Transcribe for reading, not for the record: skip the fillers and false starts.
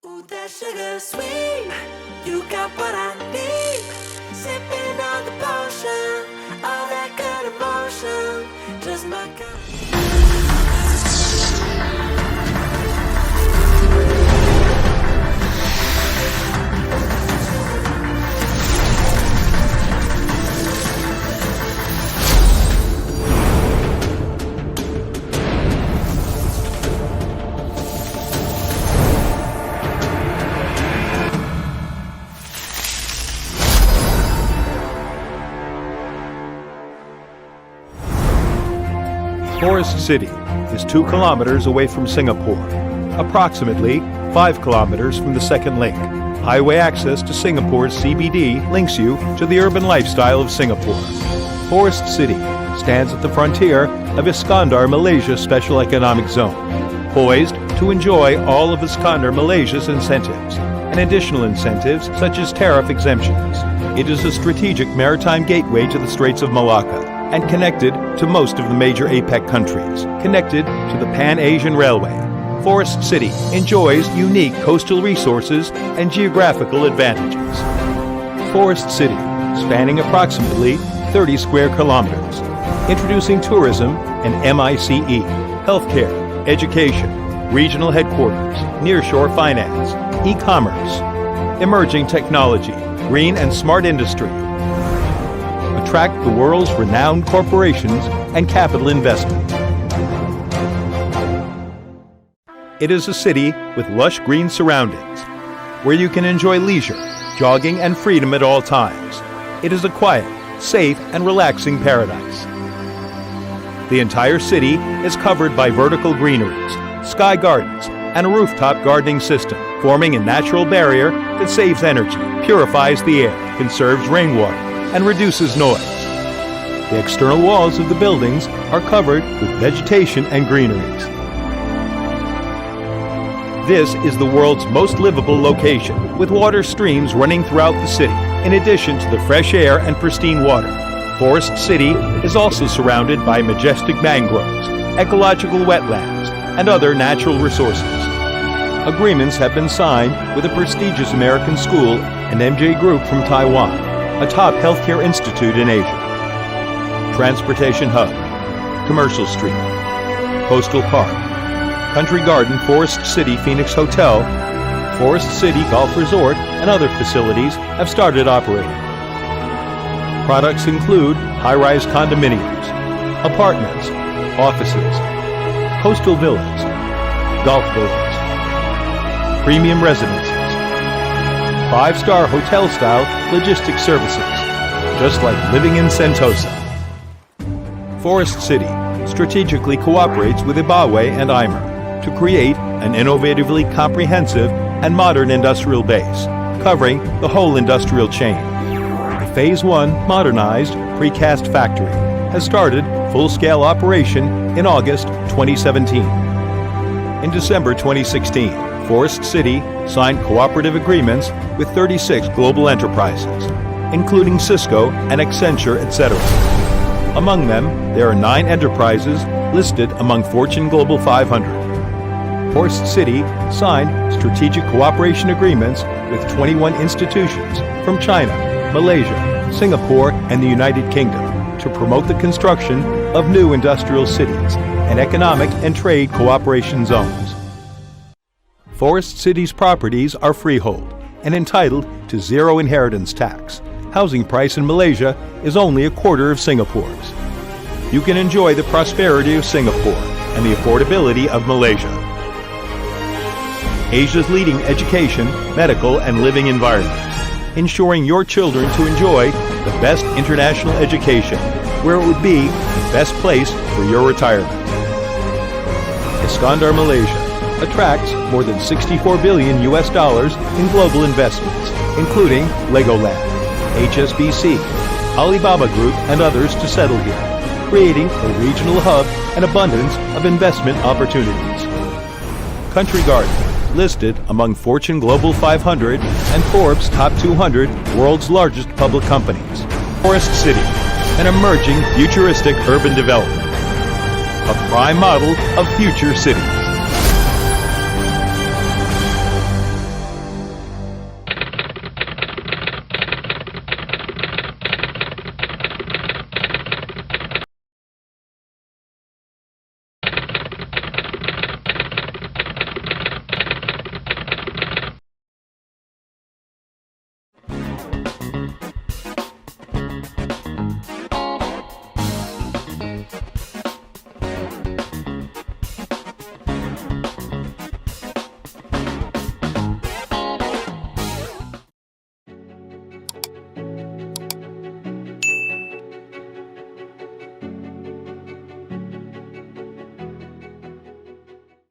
Ooh, that sugar sweet, you got what I need. Sipping on the potion, all that good emotion, just my kind. Forest City is 2 kilometers away from Singapore, approximately 5 kilometers from the second link. Highway access to Singapore's CBD links you to the urban lifestyle of Singapore. Forest City stands at the frontier of Iskandar, Malaysia Special Economic Zone, poised to enjoy all of Iskandar, Malaysia's incentives and additional incentives such as tariff exemptions. It is a strategic maritime gateway to the Straits of Malacca and connected to most of the major APEC countries, connected to the Pan-Asian Railway. Forest City enjoys unique coastal resources and geographical advantages. Forest City, spanning approximately 30 square kilometers, introducing tourism and MICE, healthcare, education, regional headquarters, nearshore finance, e-commerce, emerging technology, green and smart industry, attract the world's renowned corporations and capital investment. It is a city with lush green surroundings, where you can enjoy leisure, jogging, and freedom at all times. It is a quiet, safe, and relaxing paradise. The entire city is covered by vertical greeneries, sky gardens, and a rooftop gardening system, forming a natural barrier that saves energy, purifies the air, conserves rainwater, and reduces noise. The external walls of the buildings are covered with vegetation and greeneries. This is the world's most livable location, with water streams running throughout the city, in addition to the fresh air and pristine water. Forest City is also surrounded by majestic mangroves, ecological wetlands, and other natural resources. Agreements have been signed with a prestigious American school and MJ Group from Taiwan, a top healthcare institute in Asia. Transportation hub, Commercial Street, Coastal Park, Country Garden, Forest City Phoenix Hotel, Forest City Golf Resort, and other facilities have started operating. Products include high-rise condominiums, apartments, offices, coastal villas, golf villas, premium residences, 5-star hotel-style logistics services, just like living in Sentosa. Forest City strategically cooperates with Ibawe and Eimer to create an innovatively comprehensive and modern industrial base, covering the whole industrial chain. The Phase 1 modernized precast factory has started full-scale operation in August 2017. In December 2016, Forest City signed cooperative agreements with 36 global enterprises, including Cisco and Accenture, etc. Among them, there are 9 enterprises listed among Fortune Global 500. Forest City signed strategic cooperation agreements with 21 institutions from China, Malaysia, Singapore, and the United Kingdom to promote the construction of new industrial cities and economic and trade cooperation zones. Forest City's properties are freehold and entitled to zero inheritance tax. Housing price in Malaysia is only a quarter of Singapore's. You can enjoy the prosperity of Singapore and the affordability of Malaysia. Asia's leading education, medical, and living environment, ensuring your children to enjoy the best international education, where it would be the best place for your retirement. Iskandar, Malaysia attracts more than $64 billion in global investments, including Legoland, HSBC, Alibaba Group, and others to settle here, creating a regional hub and abundance of investment opportunities. Country Garden, listed among Fortune Global 500 and Forbes Top 200 world's largest public companies. Forest City, an emerging futuristic urban development, a prime model of future cities.